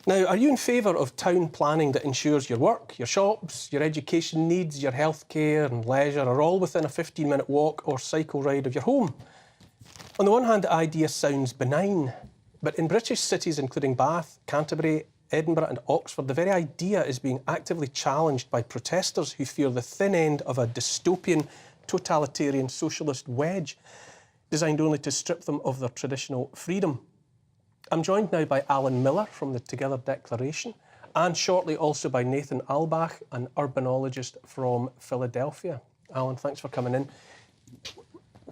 Now, are you in favour of town planning that ensures your work, your shops, your education needs, your healthcare and leisure are all within a 15-minute walk or cycle ride of your home? On the one hand, the idea sounds benign, but in British cities including Bath, Canterbury, Edinburgh and Oxford, the very idea is being actively challenged by protesters who fear the thin end of a dystopian, totalitarian socialist wedge designed only to strip them of their traditional freedom. I'm joined now by Alan Miller from the Together Declaration and shortly also by Nathan Albach, an urbanologist from Philadelphia. Alan, thanks for coming in.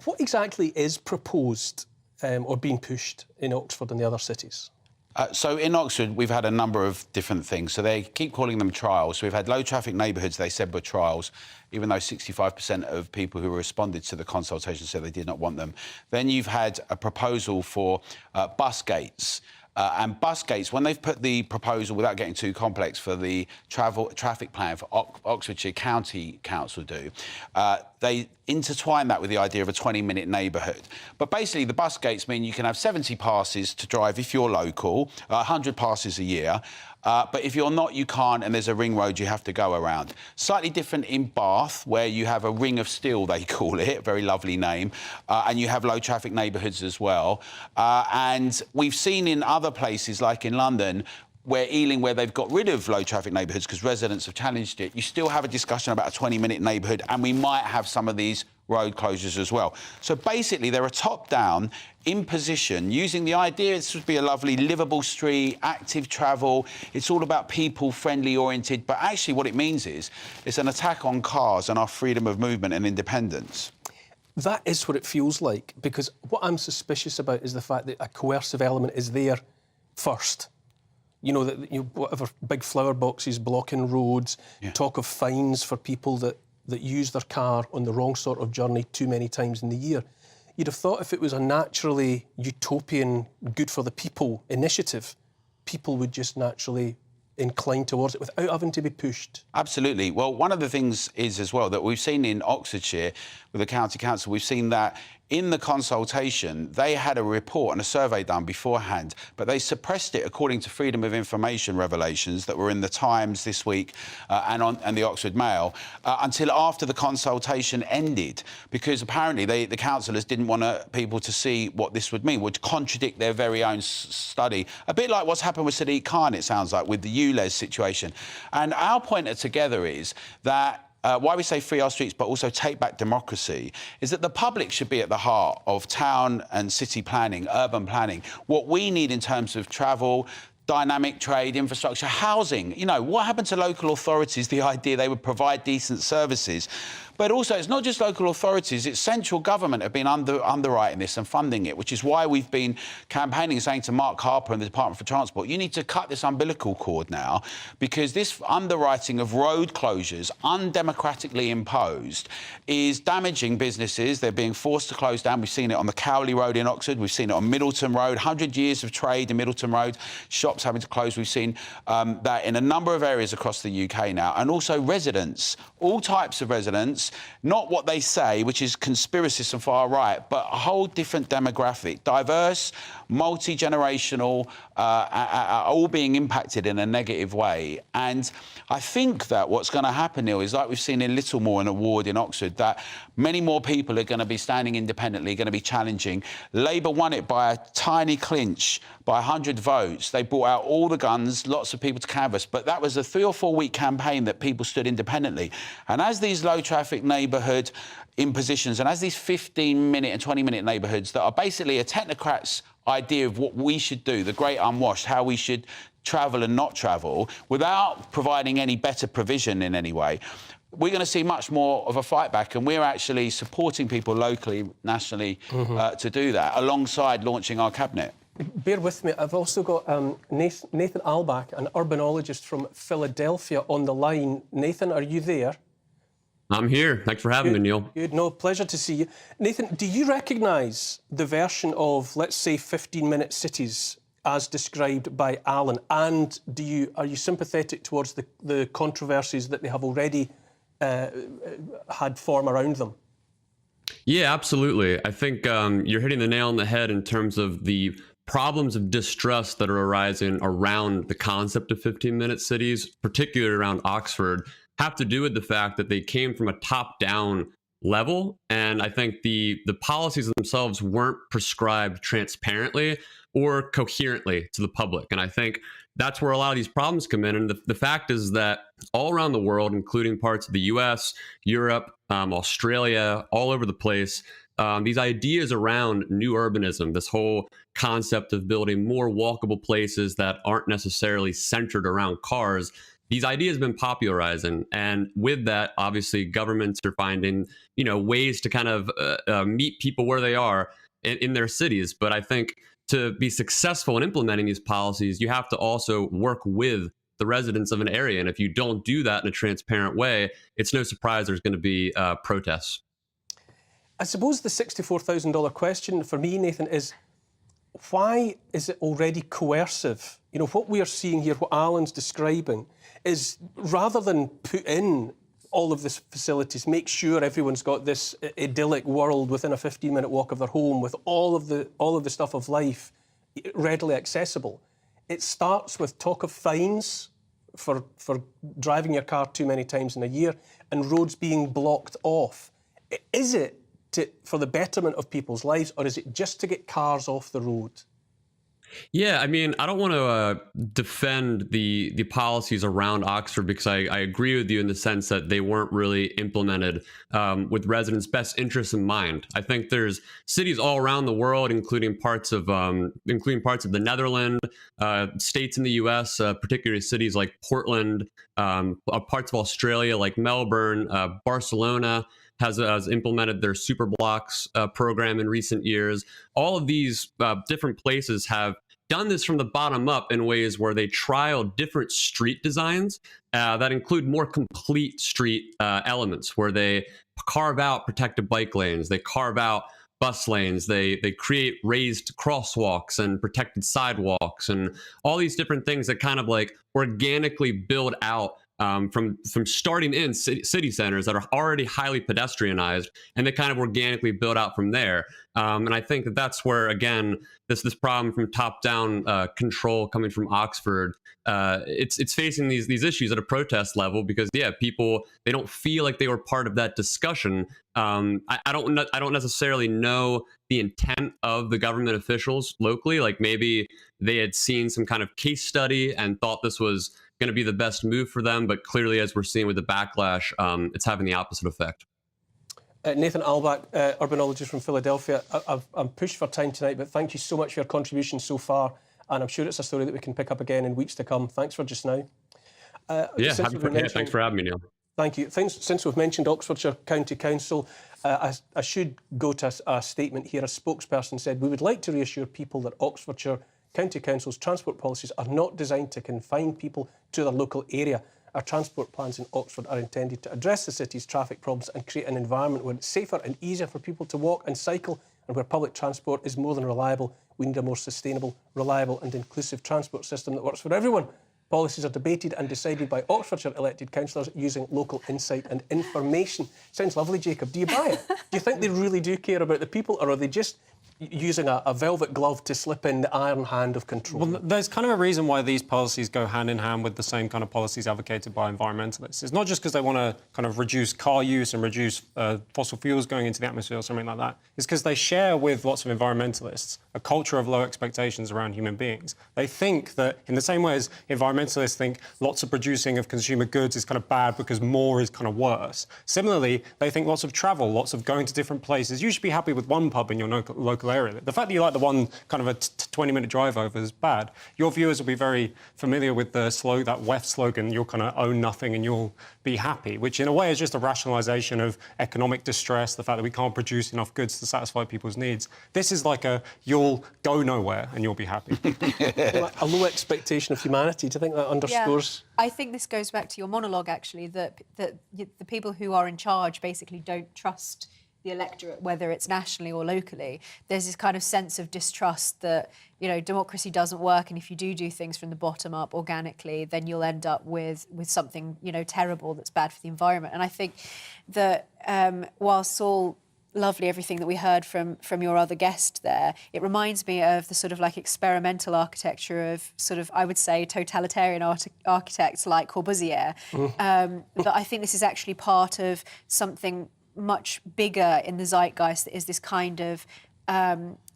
What exactly is proposed or being pushed in Oxford and the other cities? So in Oxford, we've had a number of different things. So they keep calling them trials. So we've had low traffic neighbourhoods they said were trials, even though 65% of people who responded to the consultation said they did not want them. Then you've had a proposal for bus gates. And bus gates, when they've put the proposal, without getting too complex, for the traffic plan for Oxfordshire County Council they intertwine that with the idea of a 20-minute neighbourhood. But basically, the bus gates mean you can have 70 passes to drive if you're local, 100 passes a year. But if you're not, you can't, and there's a ring road you have to go around. Slightly different in Bath, where you have a ring of steel, they call it, a very lovely name, and you have low traffic neighbourhoods as well. And we've seen in other places, like in London, where Ealing, where they've got rid of low traffic neighbourhoods because residents have challenged it, you still have a discussion about a 20-minute neighbourhood, and we might have some of these road closures as well. So basically, they're a top-down imposition using the idea this would be a lovely livable street, active travel. It's all about people-friendly oriented, but actually what it means is it's an attack on cars and our freedom of movement and independence. That is what it feels like, because what I'm suspicious about is the fact that a coercive element is there first. You know, that whatever big flower boxes blocking roads, talk of fines for people that use their car on the wrong sort of journey too many times in the year. You'd have thought if it was a naturally utopian, good for the people initiative, people would just naturally incline towards it without having to be pushed. Absolutely. Well, one of the things is as well that we've seen in Oxfordshire with the County Council, we've seen that in the consultation, they had a report and a survey done beforehand, but they suppressed it according to Freedom of Information revelations that were in the Times this week and the Oxford Mail until after the consultation ended, because apparently the councillors didn't want people to see what this would mean, would contradict their very own study. A bit like what's happened with Sadiq Khan, it sounds like, with the ULEZ situation. And our point at Together is that why we say free our streets but also take back democracy is that the public should be at the heart of town and city planning, urban planning. What we need in terms of travel, dynamic trade, infrastructure, housing. You know, what happened to local authorities, the idea they would provide decent services? But also, it's not just local authorities, it's central government have been underwriting this and funding it, which is why we've been campaigning, saying to Mark Harper and the Department for Transport, you need to cut this umbilical cord now, because this underwriting of road closures, undemocratically imposed, is damaging businesses. They're being forced to close down. We've seen it on the Cowley Road in Oxford. We've seen it on Middleton Road, 100 years of trade in Middleton Road, shops having to close. We've seen that in a number of areas across the UK now. And also residents, all types of residents, not what they say, which is conspiracists and far right, but a whole different demographic, diverse, multi-generational, all being impacted in a negative way. And I think that what's going to happen, Neil, is like we've seen in Littlemore and a ward in Oxford, that many more people are going to be standing independently, going to be challenging. Labour won it by a tiny clinch, by 100 votes. They brought out all the guns, lots of people to canvass, but that was a 3 or 4 week campaign that people stood independently. And as these low traffic neighbourhood impositions and as these 15-minute and 20-minute neighbourhoods that are basically a technocrat's idea of what we should do, the great unwashed, how we should travel and not travel, without providing any better provision in any way, we're going to see much more of a fight back, and we're actually supporting people locally, nationally, to do that, alongside launching our cabinet. Bear with me, I've also got Nathan Albach, an urbanologist from Philadelphia, on the line. Nathan, are you there? I'm here. Thanks for having me, Neil. Good. No, pleasure to see you. Nathan, do you recognise the version of, let's say, 15-minute cities as described by Alan? And are you sympathetic towards the controversies that they have already had form around them? Yeah, absolutely. I think you're hitting the nail on the head in terms of the problems of distrust that are arising around the concept of 15-minute cities, particularly around Oxford, have to do with the fact that they came from a top-down level. And I think the policies themselves weren't prescribed transparently or coherently to the public. And I think that's where a lot of these problems come in. And the fact is that all around the world, including parts of the US, Europe, Australia, all over the place, these ideas around new urbanism, this whole concept of building more walkable places that aren't necessarily centered around cars, these ideas have been popularizing. And with that, obviously, governments are finding, ways to kind of meet people where they are in their cities. But I think to be successful in implementing these policies, you have to also work with the residents of an area. And if you don't do that in a transparent way, it's no surprise there's going to be protests. I suppose the $64,000 question for me, Nathan, is why is it already coercive? What we are seeing here, what Alan's describing, is rather than put in all of these facilities, make sure everyone's got this idyllic world within a 15-minute walk of their home with all of the stuff of life readily accessible. It starts with talk of fines for driving your car too many times in a year and roads being blocked off. Is it for the betterment of people's lives, or is it just to get cars off the road? Yeah, I mean, I don't want to defend the policies around Oxford because I agree with you in the sense that they weren't really implemented with residents' best interests in mind. I think there's cities all around the world, including parts of the Netherlands, states in the U.S., particularly cities like Portland, parts of Australia like Melbourne, Barcelona has implemented their Superblocks program in recent years. All of these different places have done this from the bottom up in ways where they trial different street designs that include more complete street elements, where they carve out protected bike lanes, they carve out bus lanes, they create raised crosswalks and protected sidewalks and all these different things that kind of like organically build out from starting in city centers that are already highly pedestrianized, and they kind of organically build out from there. And I think that's where, again, this problem from top-down control coming from Oxford, it's facing these issues at a protest level because, yeah, people, they don't feel like they were part of that discussion. I don't necessarily know the intent of the government officials locally. Like maybe they had seen some kind of case study and thought this was going to be the best move for them, but clearly, as we're seeing with the backlash, it's having the opposite effect. Nathan Albach, urbanologist from Philadelphia. I'm pushed for time tonight, but thank you so much for your contribution so far, and I'm sure it's a story that we can pick up again in weeks to come. Thanks for just now. Thanks for having me, Neil. Thank you. Since we've mentioned Oxfordshire County Council, I should go to a statement here. A spokesperson said, "We would like to reassure people that Oxfordshire County Council's transport policies are not designed to confine people to their local area. Our transport plans in Oxford are intended to address the city's traffic problems and create an environment where it's safer and easier for people to walk and cycle, and where public transport is more than reliable. We need a more sustainable, reliable and inclusive transport system that works for everyone. Policies are debated and decided by Oxfordshire elected councillors using local insight and information." Sounds lovely, Jacob. Do you buy it? Do you think they really do care about the people, or are they just using a velvet glove to slip in the iron hand of control? Well, there's kind of a reason why these policies go hand in hand with the same kind of policies advocated by environmentalists. It's not just because they want to kind of reduce car use and reduce fossil fuels going into the atmosphere or something like that. It's because they share with lots of environmentalists a culture of low expectations around human beings. They think that, in the same way as environmentalists think lots of producing of consumer goods is kind of bad because more is kind of worse, similarly, they think lots of travel, lots of going to different places, you should be happy with one pub in your local area. The fact that you like the one kind of a 20-minute drive over is bad. Your viewers will be very familiar with that WEF slogan, "You'll kind of own nothing and you'll be happy," which in a way is just a rationalisation of economic distress, the fact that we can't produce enough goods to satisfy people's needs. This is like you'll go nowhere and you'll be happy. A low expectation of humanity. Do you think that underscores? Yeah, I think this goes back to your monologue, actually, that the people who are in charge basically don't trust the electorate, whether it's nationally or locally. There's this kind of sense of distrust that, democracy doesn't work, and if you do things from the bottom up organically, then you'll end up with something, terrible that's bad for the environment. And I think that while Saul lovely everything that we heard from your other guest there. It reminds me of the sort of like experimental architecture of sort of, I would say, totalitarian architects like Corbusier. But I think this is actually part of something much bigger in the zeitgeist, that is this kind of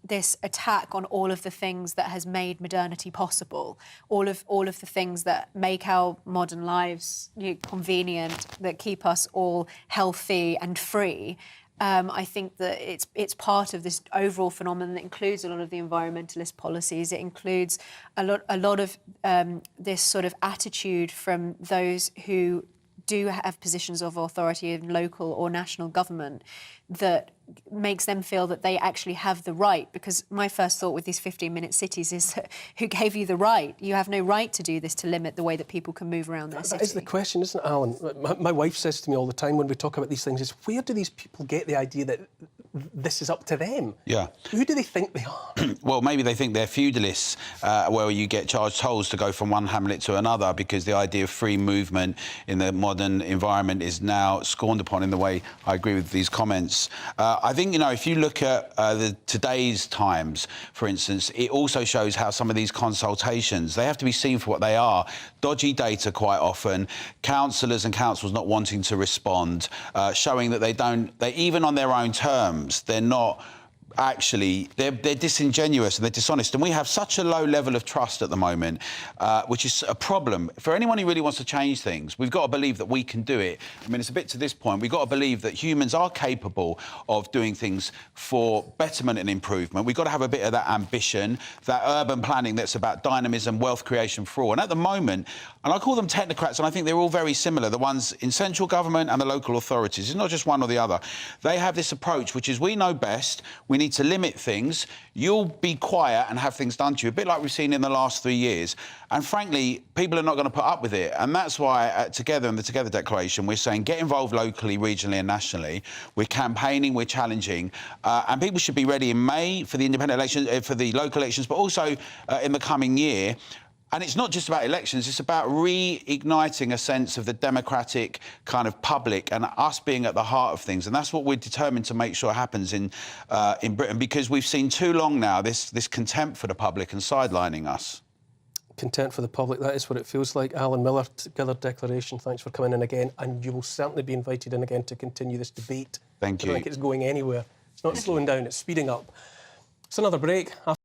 this attack on all of the things that has made modernity possible, all of the things that make our modern lives convenient, that keep us all healthy and free. I think that it's part of this overall phenomenon that includes a lot of the environmentalist policies. It includes a lot of this sort of attitude from those who do have positions of authority in local or national government that makes them feel that they actually have the right. Because my first thought with these 15-minute cities is that who gave you the right? You have no right to do this, to limit the way that people can move around their city. That is the question, isn't it, Alan? My wife says to me all the time when we talk about these things is, where do these people get the idea that this is up to them? Yeah. Who do they think they are? Well, maybe they think they're feudalists, where you get charged tolls to go from one hamlet to another, because the idea of free movement in the modern environment is now scorned upon in the way I agree with these comments. I think, if you look at today's Times, for instance, it also shows how some of these consultations, they have to be seen for what they are. Dodgy data quite often, councillors and councils not wanting to respond, showing that they even on their own terms, they're not actually, they're disingenuous and they're dishonest. And we have such a low level of trust at the moment, which is a problem. For anyone who really wants to change things, we've got to believe that we can do it. I mean, it's a bit to this point. We've got to believe that humans are capable of doing things for betterment and improvement. We've got to have a bit of that ambition, that urban planning that's about dynamism, wealth creation for all. And at the moment, and I call them technocrats, and I think they're all very similar, the ones in central government and the local authorities. It's not just one or the other. They have this approach, which is we know best, we need to limit things, you'll be quiet and have things done to you, a bit like we've seen in the last 3 years. And frankly, people are not going to put up with it. And that's why Together, in the Together Declaration, we're saying get involved locally, regionally and nationally. We're campaigning, we're challenging. And people should be ready in May for the independent elections, for the local elections, but also in the coming year. And it's not just about elections, it's about reigniting a sense of the democratic kind of public and us being at the heart of things. And that's what we're determined to make sure happens in Britain, because we've seen too long now this contempt for the public and sidelining us. Contempt for the public, that is what it feels like. Alan Miller, Together Declaration, thanks for coming in again. And you will certainly be invited in again to continue this debate. Thank you. I don't think it's going anywhere. It's not slowing down, it's speeding up. It's another break.